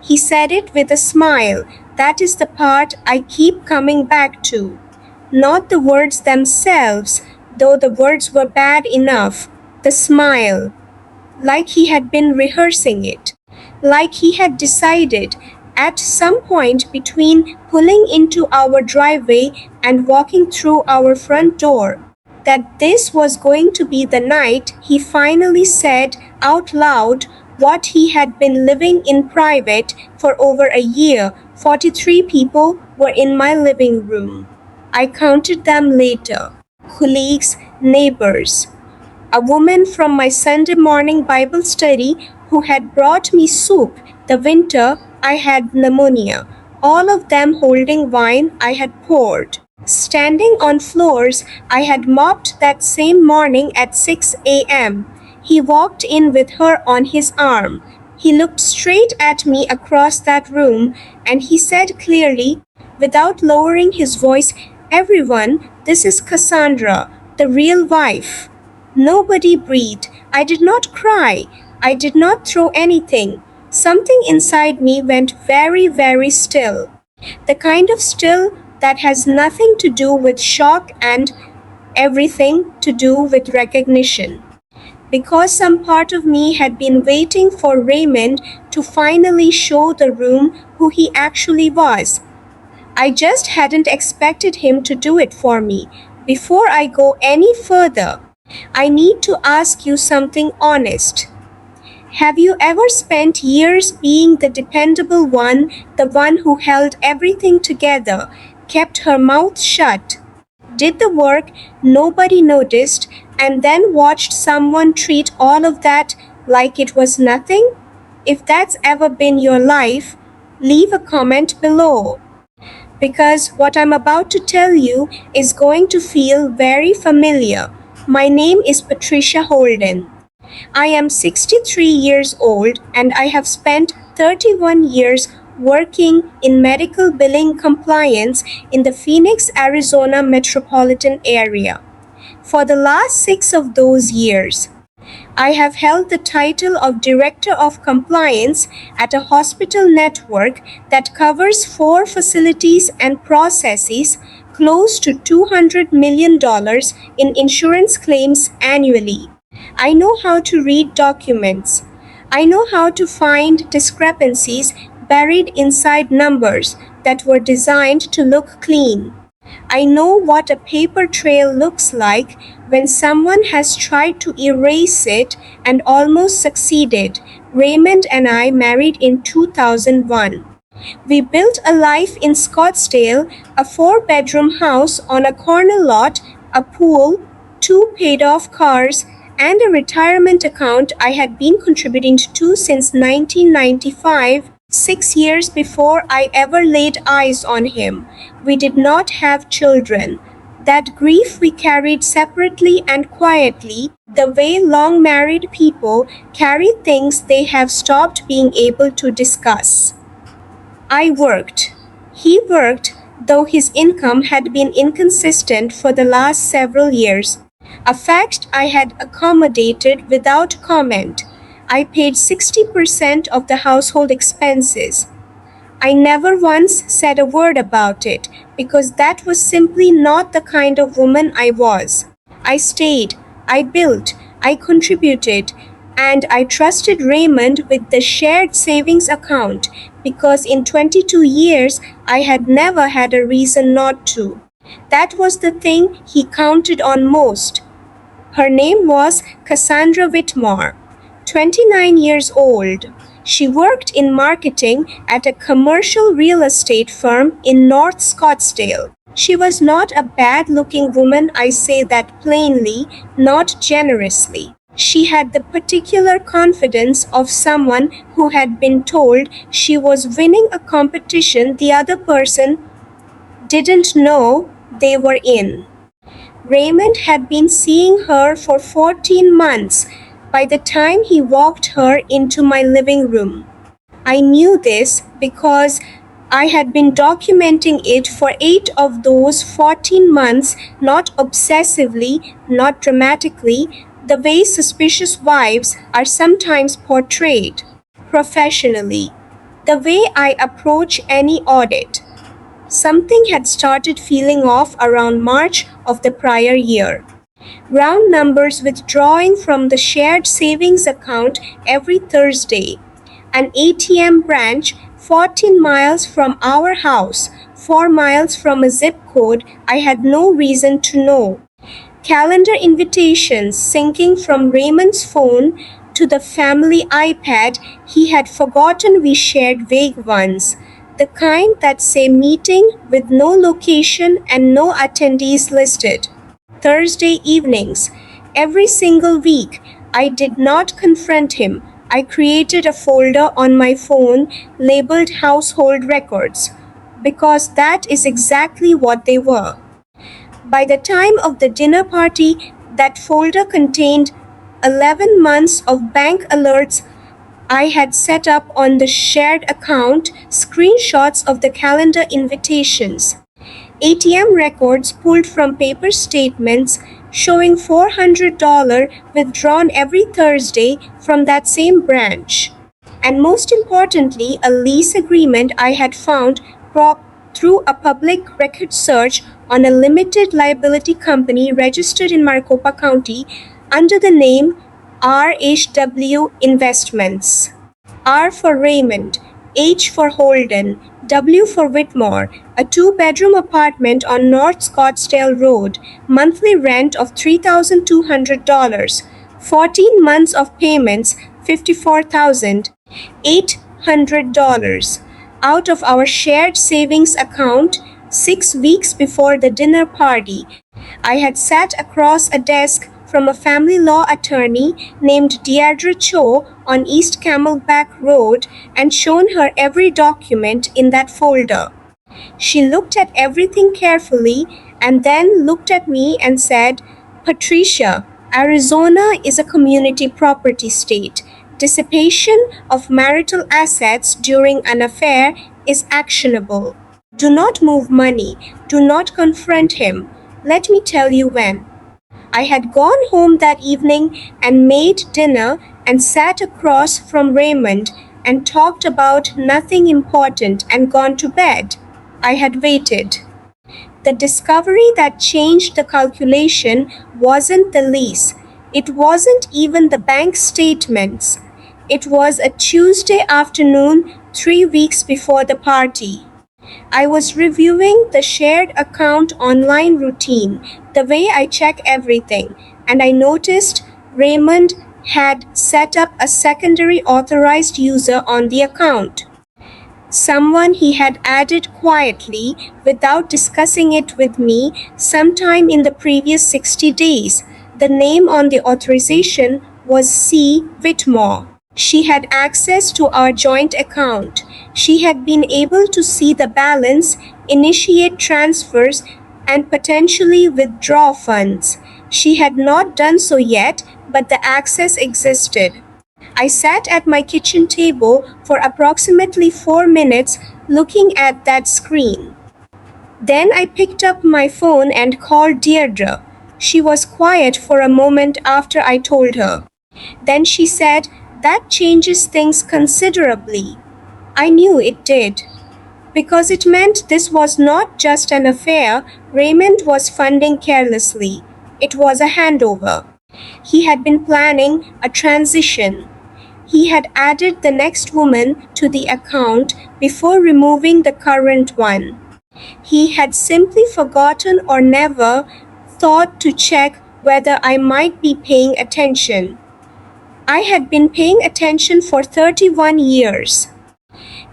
He said it with a smile. That is the part I keep coming back to. Not the words themselves, though the words were bad enough. The smile. Like he had been rehearsing it. Like he had decided, at some point between pulling into our driveway and walking through our front door, that this was going to be the night he finally said out loud what he had been living in private for over a year. 43 people were in my living room. I counted them later. Colleagues, neighbors. A woman from my Sunday morning Bible study who had brought me soup the winter I had pneumonia, all of them holding wine I had poured. Standing on floors I had mopped that same morning at 6 a.m. He walked in with her on his arm. He looked straight at me across that room and he said clearly, without lowering his voice, "Everyone, this is Cassandra, the real wife." Nobody breathed. I did not cry. I did not throw anything. Something inside me went very, very still. The kind of still that has nothing to do with shock and everything to do with recognition. Because some part of me had been waiting for Raymond to finally show the room who he actually was. I just hadn't expected him to do it for me. Before I go any further, I need to ask you something honest. Have you ever spent years being the dependable one, the one who held everything together, kept her mouth shut, did the work nobody noticed, and then watched someone treat all of that like it was nothing? If that's ever been your life, leave a comment below. Because what I'm about to tell you is going to feel very familiar. My name is Patricia Holden. I am 63 years old and I have spent 31 years working in medical billing compliance in the Phoenix, Arizona metropolitan area. For the last 6 of those years, I have held the title of Director of Compliance at a hospital network that covers 4 facilities and processes close to $200 million in insurance claims annually. I know how to read documents. I know how to find discrepancies buried inside numbers that were designed to look clean. I know what a paper trail looks like when someone has tried to erase it and almost succeeded. Raymond and I married in 2001. We built a life in Scottsdale, a 4-bedroom house on a corner lot, a pool, 2 paid-off cars, and a retirement account I had been contributing to since 1995, 6 years before I ever laid eyes on him. We did not have children. That grief we carried separately and quietly, the way long married people carry things they have stopped being able to discuss. I worked. He worked, though his income had been inconsistent for the last several years, a fact I had accommodated without comment. I paid 60% of the household expenses. I never once said a word about it because that was simply not the kind of woman I was. I stayed, I built, I contributed, and I trusted Raymond with the shared savings account because in 22 years I had never had a reason not to. That was the thing he counted on most. Her name was Cassandra Whitmore, 29 years old. She worked in marketing at a commercial real estate firm in North Scottsdale. She was not a bad-looking woman, I say that plainly, not generously. She had the particular confidence of someone who had been told she was winning a competition the other person didn't know they were in. Raymond had been seeing her for 14 months by the time he walked her into my living room. I knew this because I had been documenting it for 8 of those 14 months, not obsessively, not dramatically, the way suspicious wives are sometimes portrayed, professionally. The way I approach any audit. Something had started feeling off around March of the prior year. Round numbers withdrawing from the shared savings account every Thursday. An ATM branch 14 miles from our house, 4 miles from a zip code I had no reason to know. Calendar invitations syncing from Raymond's phone to the family iPad he had forgotten we shared vague ones. The kind that say meeting with no location and no attendees listed. Thursday evenings. Every single week, I did not confront him. I created a folder on my phone labeled Household Records because that is exactly what they were. By the time of the dinner party, that folder contained 11 months of bank alerts I had set up on the shared account, screenshots of the calendar invitations, ATM records pulled from paper statements showing $400 withdrawn every Thursday from that same branch. And most importantly, a lease agreement I had found through a public record search on a limited liability company registered in Maricopa County under the name RHW Investments. R for Raymond, H for Holden, W for Whitmore, a two-bedroom apartment on North Scottsdale Road, monthly rent of $3,200, 14 months of payments, $54,800 out of our shared savings account 6 weeks before the dinner party. I had sat across a desk from a family law attorney named Deirdre Cho on East Camelback Road and shown her every document in that folder. She looked at everything carefully and then looked at me and said, "Patricia, Arizona is a community property state. Dissipation of marital assets during an affair is actionable. Do not move money. Do not confront him. Let me tell you when." I had gone home that evening and made dinner and sat across from Raymond and talked about nothing important and gone to bed. I had waited. The discovery that changed the calculation wasn't the lease. It wasn't even the bank statements. It was a Tuesday afternoon, 3 weeks before the party. I was reviewing the shared account online routine, the way I check everything, and I noticed Raymond had set up a secondary authorized user on the account. Someone he had added quietly without discussing it with me sometime in the previous 60 days. The name on the authorization was C. Whitmore. She had access to our joint account. She had been able to see the balance, initiate transfers, and potentially withdraw funds. She had not done so yet, but the access existed. I sat at my kitchen table for approximately 4 minutes looking at that screen. Then I picked up my phone and called Deirdre. She was quiet for a moment after I told her. Then she said, "That changes things considerably." I knew it did. Because it meant this was not just an affair Raymond was funding carelessly. It was a handover. He had been planning a transition. He had added the next woman to the account before removing the current one. He had simply forgotten or never thought to check whether I might be paying attention. I had been paying attention for 31 years.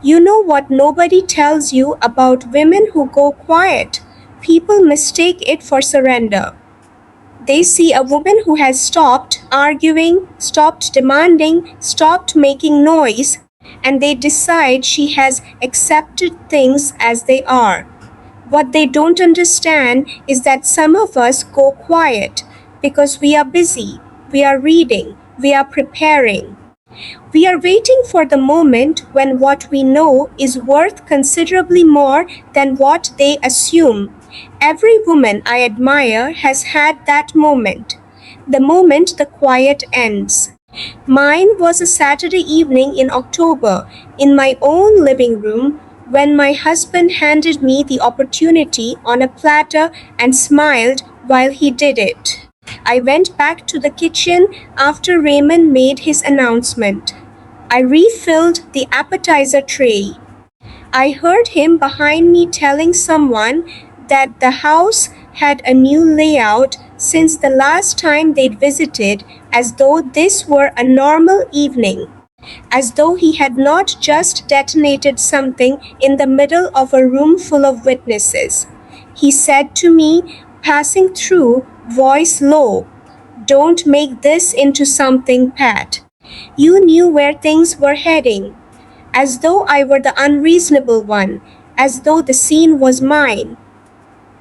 You know what nobody tells you about women who go quiet? People mistake it for surrender. They see a woman who has stopped arguing, stopped demanding, stopped making noise, and they decide she has accepted things as they are. What they don't understand is that some of us go quiet because we are busy, we are reading, we are preparing. We are waiting for the moment when what we know is worth considerably more than what they assume. Every woman I admire has had that moment. The moment the quiet ends. Mine was a Saturday evening in October, in my own living room, when my husband handed me the opportunity on a platter and smiled while he did it. I went back to the kitchen after Raymond made his announcement. I refilled the appetizer tray. I heard him behind me telling someone that the house had a new layout since the last time they'd visited, as though this were a normal evening, as though he had not just detonated something in the middle of a room full of witnesses. He said to me, passing through, voice low, "Don't make this into something, Pat. You knew where things were heading," as though I were the unreasonable one, as though the scene was mine.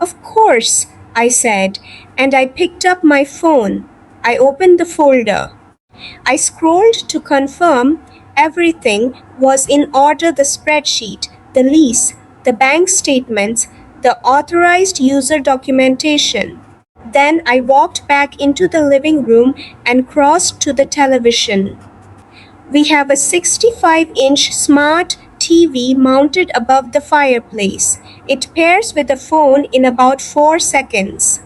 "Of course," I said, and I picked up my phone. I opened the folder. I scrolled to confirm everything was in order: the spreadsheet, the lease, the bank statements, the authorized user documentation. Then I walked back into the living room and crossed to the television. We have a 65-inch smart TV mounted above the fireplace. It pairs with the phone in about 4 seconds.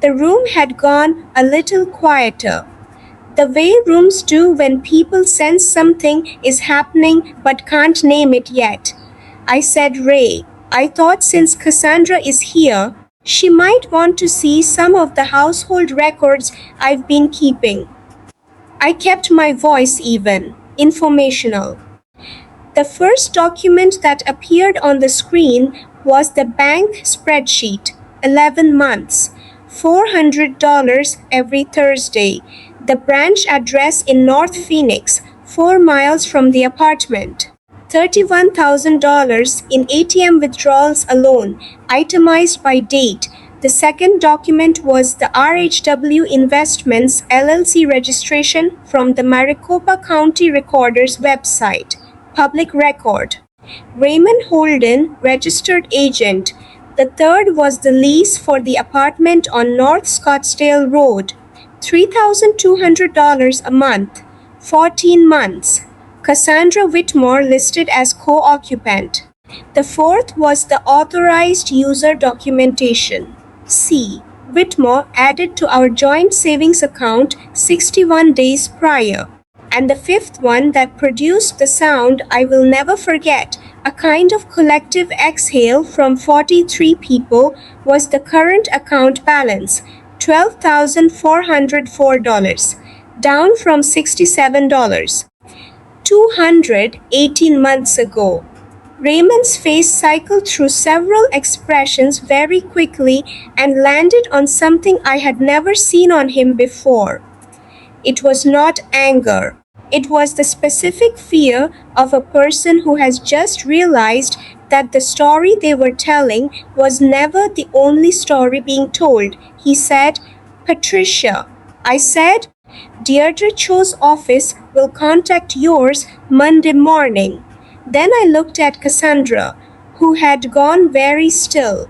The room had gone a little quieter, the way rooms do when people sense something is happening but can't name it yet. I said, "Ray, I thought since Cassandra is here, she might want to see some of the household records I've been keeping." I kept my voice even, informational. The first document that appeared on the screen was the bank spreadsheet: 11 months, $400 every Thursday, the branch address in North Phoenix, 4 miles from the apartment. $31,000 in ATM withdrawals alone, itemized by date. The second document was the RHW Investments LLC registration from the Maricopa County Recorder's website. Public record. Raymond Holden, registered agent. The third was the lease for the apartment on North Scottsdale Road. $3,200 a month. 14 months. Cassandra Whitmore listed as co-occupant. The fourth was the authorized user documentation. C. Whitmore added to our joint savings account 61 days prior. And the fifth one that produced the sound I will never forget, a kind of collective exhale from 43 people, was the current account balance, $12,404, down from $67. 218 months ago. Raymond's face cycled through several expressions very quickly and landed on something I had never seen on him before. It was not anger. It was the specific fear of a person who has just realized that the story they were telling was never the only story being told. He said, "Patricia." I said, "Deirdre Cho's office will contact yours Monday morning." Then I looked at Cassandra, who had gone very still.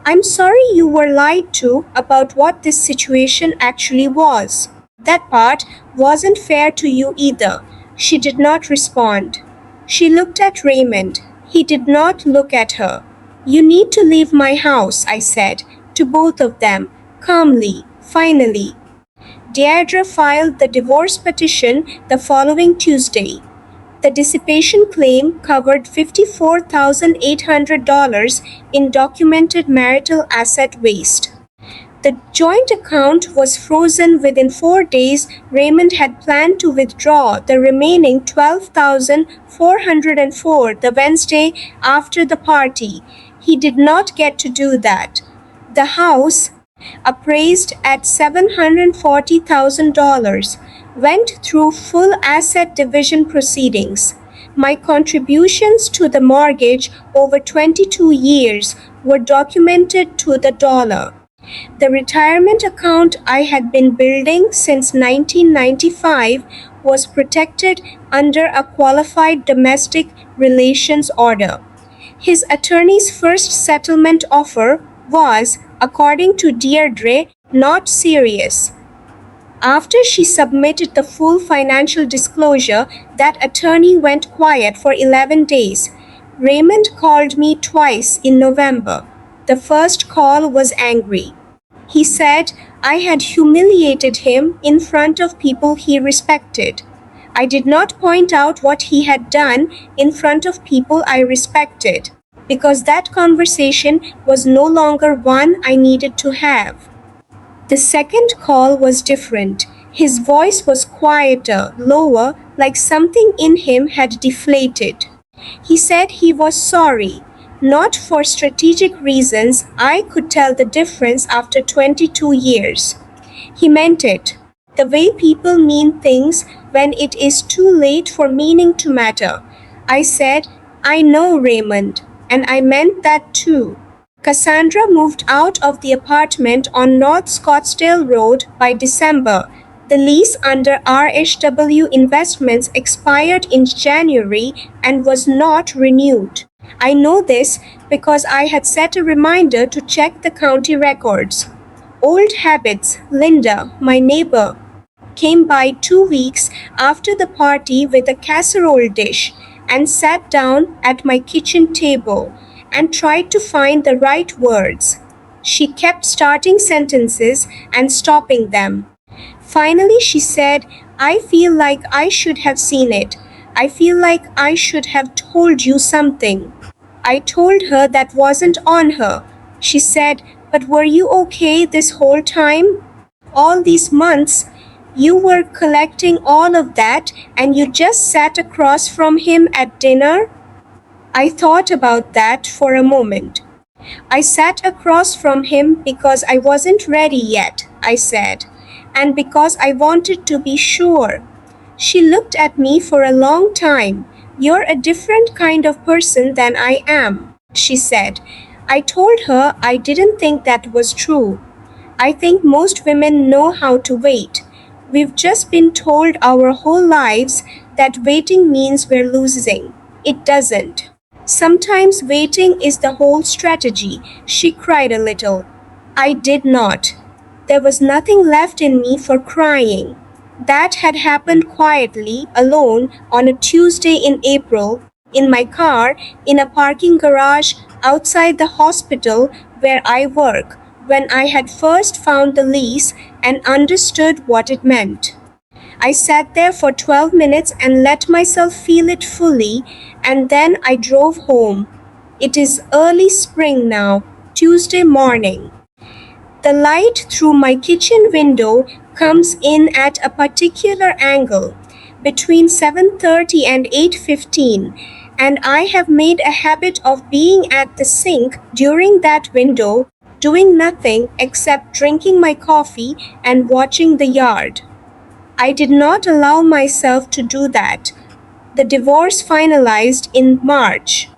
"I'm sorry you were lied to about what this situation actually was. That part wasn't fair to you either." She did not respond. She looked at Raymond. He did not look at her. "You need to leave my house," I said, to both of them, calmly, finally. Deirdre filed the divorce petition the following Tuesday. The dissipation claim covered $54,800 in documented marital asset waste. The joint account was frozen within 4 days. Raymond had planned to withdraw the remaining $12,404 the Wednesday after the party. He did not get to do that. The house, appraised at $740,000, went through full asset division proceedings. My contributions to the mortgage over 22 years were documented to the dollar. The retirement account I had been building since 1995 was protected under a qualified domestic relations order. His attorney's first settlement offer was, according to Deirdre, not serious. After she submitted the full financial disclosure, that attorney went quiet for 11 days. Raymond called me twice in November. The first call was angry. He said I had humiliated him in front of people he respected. I did not point out what he had done in front of people I respected, because that conversation was no longer one I needed to have. The second call was different. His voice was quieter, lower, like something in him had deflated. He said he was sorry, not for strategic reasons. I could tell the difference after 22 years. He meant it. The way people mean things when it is too late for meaning to matter. I said, I know, Raymond, and I meant that too. Cassandra moved out of the apartment on North Scottsdale Road by December. The lease under RHW Investments expired in January and was not renewed. I know this because I had set a reminder to check the county records. Old habits. Linda, my neighbor, came by 2 weeks after the party with a casserole dish and sat down at my kitchen table and tried to find the right words. She kept starting sentences and stopping them. Finally, she said, I feel like I should have seen it. I feel like I should have told you something. I told her that wasn't on her. She said, but were you okay this whole time? All these months, you were collecting all of that and you just sat across from him at dinner? I thought about that for a moment. I sat across from him because I wasn't ready yet, I said, and because I wanted to be sure. She looked at me for a long time. You're a different kind of person than I am, she said. I told her I didn't think that was true. I think most women know how to wait. We've just been told our whole lives that waiting means we're losing. It doesn't. Sometimes waiting is the whole strategy. She cried a little. I did not. There was nothing left in me for crying. That had happened quietly, alone, on a Tuesday in April, in my car, in a parking garage outside the hospital where I work, when I had first found the lease and understood what it meant. I sat there for 12 minutes and let myself feel it fully, and then I drove home. It is early spring now, Tuesday morning. The light through my kitchen window comes in at a particular angle, between 7:30 and 8:15, and I have made a habit of being at the sink during that window, doing nothing except drinking my coffee and watching the yard. I did not allow myself to do that. The divorce finalized in March.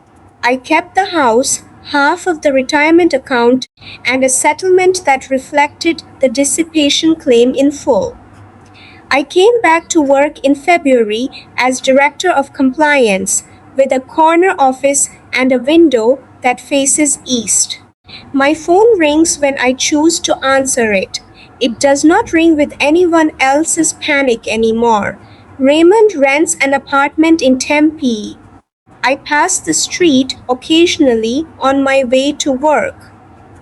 I kept the house, half of the retirement account, and a settlement that reflected the dissipation claim in full. I came back to work in February as Director of Compliance, with a corner office and a window that faces east. My phone rings when I choose to answer it. It does not ring with anyone else's panic anymore. Raymond rents an apartment in Tempe. I pass the street occasionally on my way to work.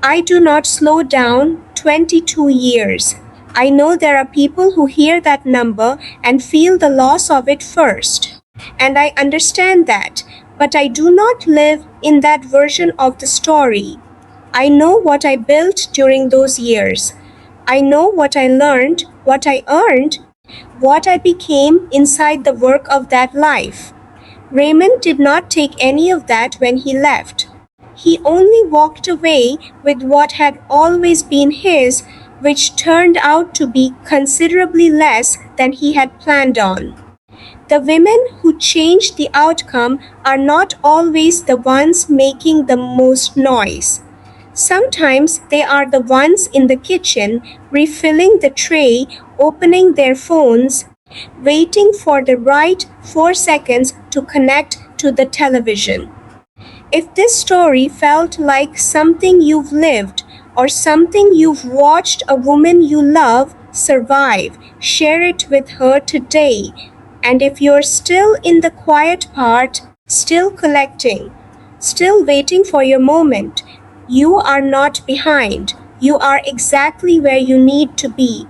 I do not slow down 22 years. I know there are people who hear that number and feel the loss of it first. And I understand that, but I do not live in that version of the story. I know what I built during those years. I know what I learned, what I earned, what I became inside the work of that life. Raymond did not take any of that when he left. He only walked away with what had always been his, which turned out to be considerably less than he had planned on. The women who change the outcome are not always the ones making the most noise. Sometimes they are the ones in the kitchen, refilling the tray, opening their phones, waiting for the right 4 seconds to connect to the television. If this story felt like something you've lived or something you've watched a woman you love survive. Share it with her today. And if you're still in the quiet part, still collecting, still waiting for your moment, you are not behind. You are exactly where you need to be.